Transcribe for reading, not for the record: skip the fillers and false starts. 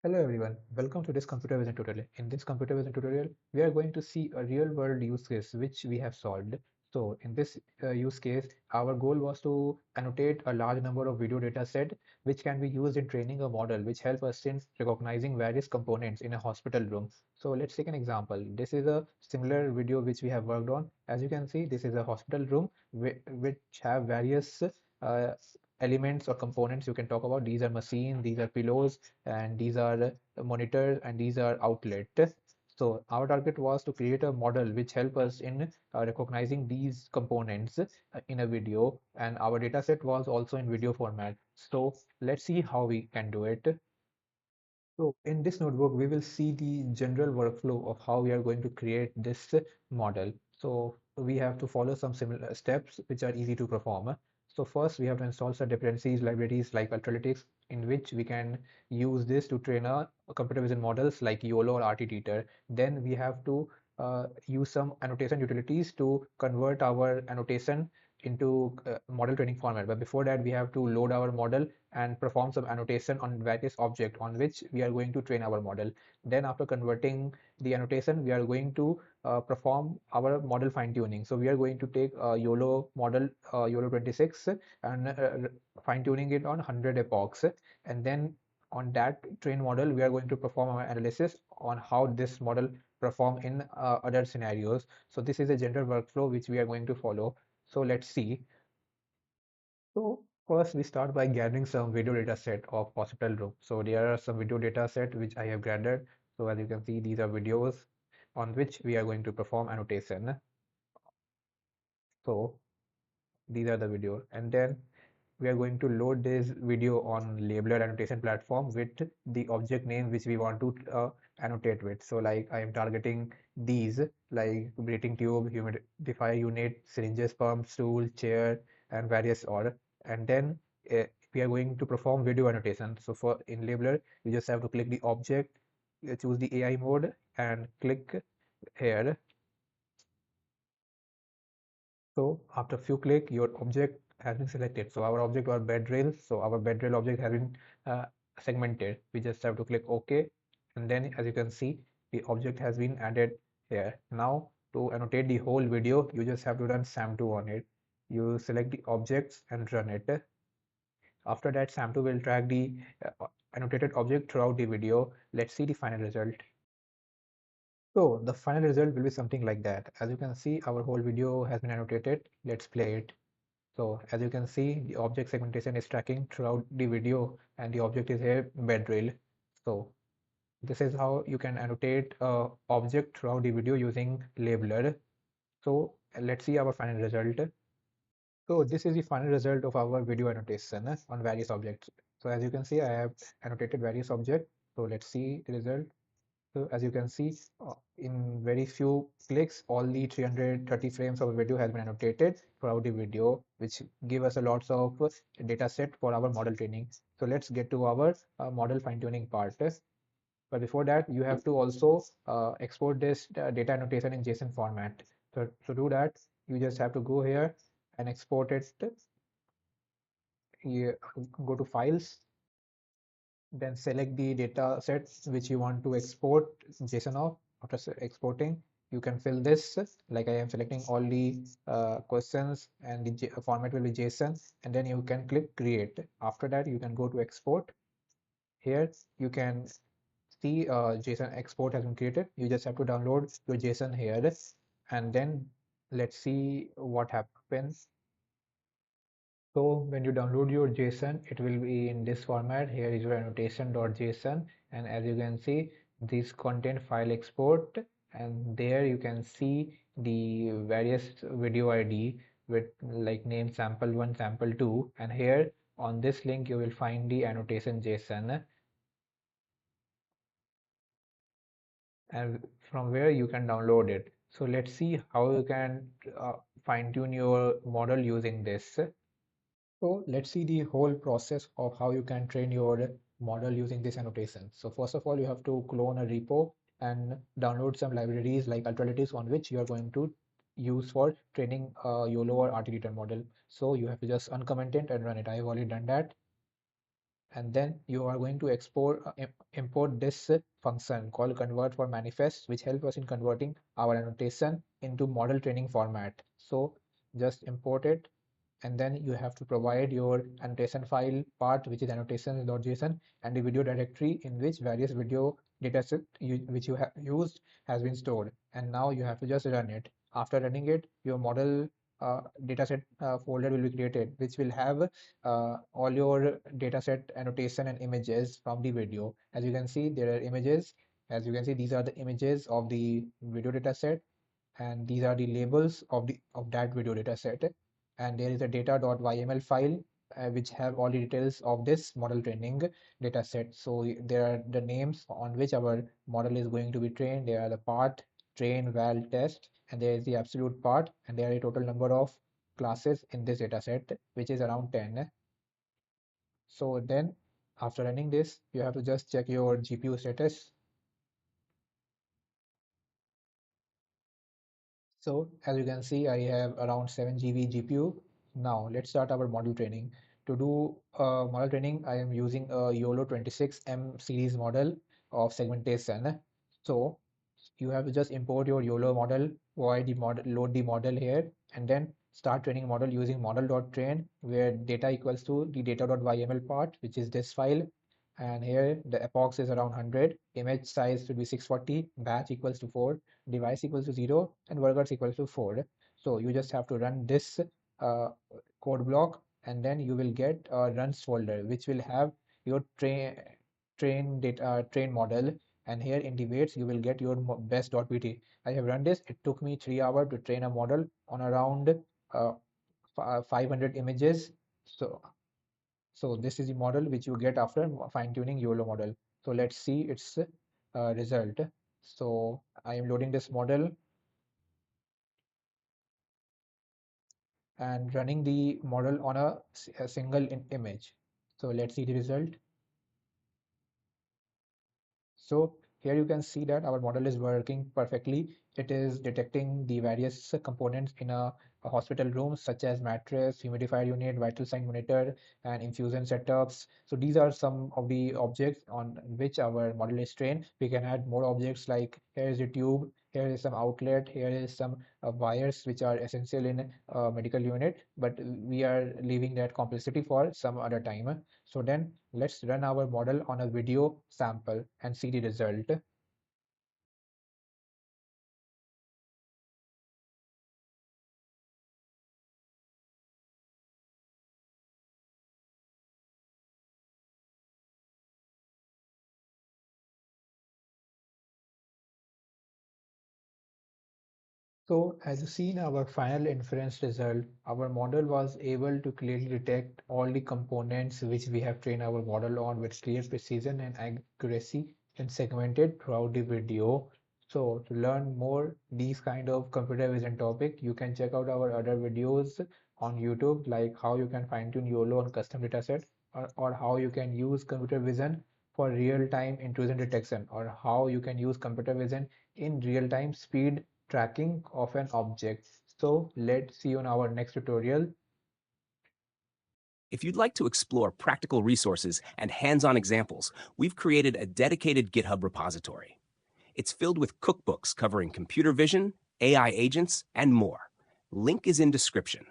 Hello everyone, welcome to this computer vision tutorial. In this computer vision tutorial, we are going to see a real world use case which we have solved. So in this use case, our goal was to annotate a large number of video data set which can be used in training a model which help us in recognizing various components in a hospital room. So let's take an example. This is a similar video which we have worked on. As you can see, this is a hospital room which have various uh, elements or components you can talk about. These are machines, these are pillows, and these are monitors, and these are outlet. So our target was to create a model which help us in recognizing these components in a video, and our data set was also in video format. So let's see how we can do it. So in this notebook, we will see the general workflow of how we are going to create this model. So we have to follow some similar steps which are easy to perform. So first, we have to install some dependencies libraries like Ultralytics, in which we can use this to train a computer vision models like YOLO or RT-Teeter. Then we have to use some annotation utilities to convert our annotation into model training format. But before that, we have to load our model and perform some annotation on various objects on which we are going to train our model. Then after converting the annotation, we are going to perform our model fine tuning. So we are going to take a YOLO model, YOLO 26, and fine tuning it on 100 epochs. And then on that train model, we are going to perform our analysis on how this model perform in other scenarios. So this is a general workflow which we are going to follow. So let's see. So first we start by gathering some video data set of hospital room. So there are some video data set which I have gathered. So as you can see, these are videos on which we are going to perform annotation. So these are the video, and then we are going to load this video on Labellerr annotation platform with the object name which we want to annotate with. So like I am targeting these like breathing tube, humidifier unit, syringes, pump, stool, chair, and various order. And then we are going to perform video annotation. So for in Labellerr, you just have to click the object, choose the AI mode, and click here. So after few click, your object has been selected. So our object was bed rail. So our bed rail object has been segmented. We just have to click OK. And then as you can see, the object has been added here. Now to annotate the whole video, you just have to run SAM2 on it. You select the objects and run it. After that, SAM2 will track the annotated object throughout the video. Let's see the final result. So the final result will be something like that. As you can see, our whole video has been annotated. Let's play it. So as you can see, the object segmentation is tracking throughout the video, and the object is here bed rail. So this is how you can annotate a object throughout the video using Labellerr. So let's see our final result. So this is the final result of our video annotation on various objects. So as you can see, I have annotated various objects. So let's see the result. So as you can see, in very few clicks, all the 330 frames of a video has been annotated throughout the video, which give us a lots of data set for our model training. So let's get to our model fine tuning part. But before that, you have to also export this data annotation in JSON format. So to do that, you just have to go here and export it. You go to files, then select the data sets which you want to export JSON of. After exporting, you can fill this like I am selecting all the questions, and the format will be JSON, and then you can click create. After that, you can go to export. Here you can see JSON export has been created. You just have to download your JSON here, and then let's see what happens. So when you download your JSON, it will be in this format. Here is your annotation.json, and as you can see, this content file export, and there you can see the various video ID with like name sample1, sample2, and here on this link you will find the annotation JSON, and from where you can download it. So let's see how you can fine tune your model using this. So let's see the whole process of how you can train your model using this annotation. So first of all, you have to clone a repo and download some libraries like Ultralytics on which you are going to use for training a YOLO or RT-Teeter model. So you have to just uncomment it and run it. I have already done that. and then you are going to import this function called convert for manifest, which help us in converting our annotation into model training format. So just import it, and then you have to provide your annotation file part, which is annotations.json, and the video directory in which various video dataset which you have used has been stored. And now you have to just run it. After running it, your model dataset folder will be created, which will have all your dataset annotation and images from the video. As you can see, there are images. As you can see, these are the images of the video dataset, and these are the labels of that video dataset. And there is a data.yml file which have all the details of this model training dataset. So there are the names on which our model is going to be trained. There are the part, train, val, test, and there is the absolute part, and there are a total number of classes in this dataset, which is around 10. So then after running this, you have to just check your GPU status. So as you can see, I have around 7 GB GPU. Now let's start our model training. To do model training, I am using a YOLO 26M series model of segmentation. So you have to just import your YOLO model, void the model, load the model here, and then start training model using model.train, where data equals to the data.yml part, which is this file. And here the epochs is around 100, image size should be 640, batch equals to 4, device equals to 0, and workers equals to 4. So you just have to run this uh, code block, and then you will get a runs folder, which will have your train model, and here in the weights you will get your best.pt. I have run this. It took me 3 hours to train a model on around 500 images. So this is the model which you get after fine-tuning YOLO model. So let's see its result. So I am loading this model and running the model on a single image. So let's see the result. So here you can see that our model is working perfectly. It is detecting the various components in a hospital room, such as mattress, humidifier unit, vital sign monitor, and infusion setups. So these are some of the objects on which our model is trained. We can add more objects, like here is a tube, here is some outlet, here is some wires which are essential in a medical unit, but we are leaving that complexity for some other time. So then let's run our model on a video sample and see the result. So as you see in our final inference result, our model was able to clearly detect all the components which we have trained our model on with clear precision and accuracy, and segmented throughout the video. So to learn more these kind of computer vision topic, you can check out our other videos on YouTube, like how you can fine-tune YOLO on custom dataset, or how you can use computer vision for real-time intrusion detection, or how you can use computer vision in real-time speed tracking of an object. So let's see you on our next tutorial. If you'd like to explore practical resources and hands-on examples, we've created a dedicated GitHub repository. It's filled with cookbooks covering computer vision, AI agents, and more. Link is in description.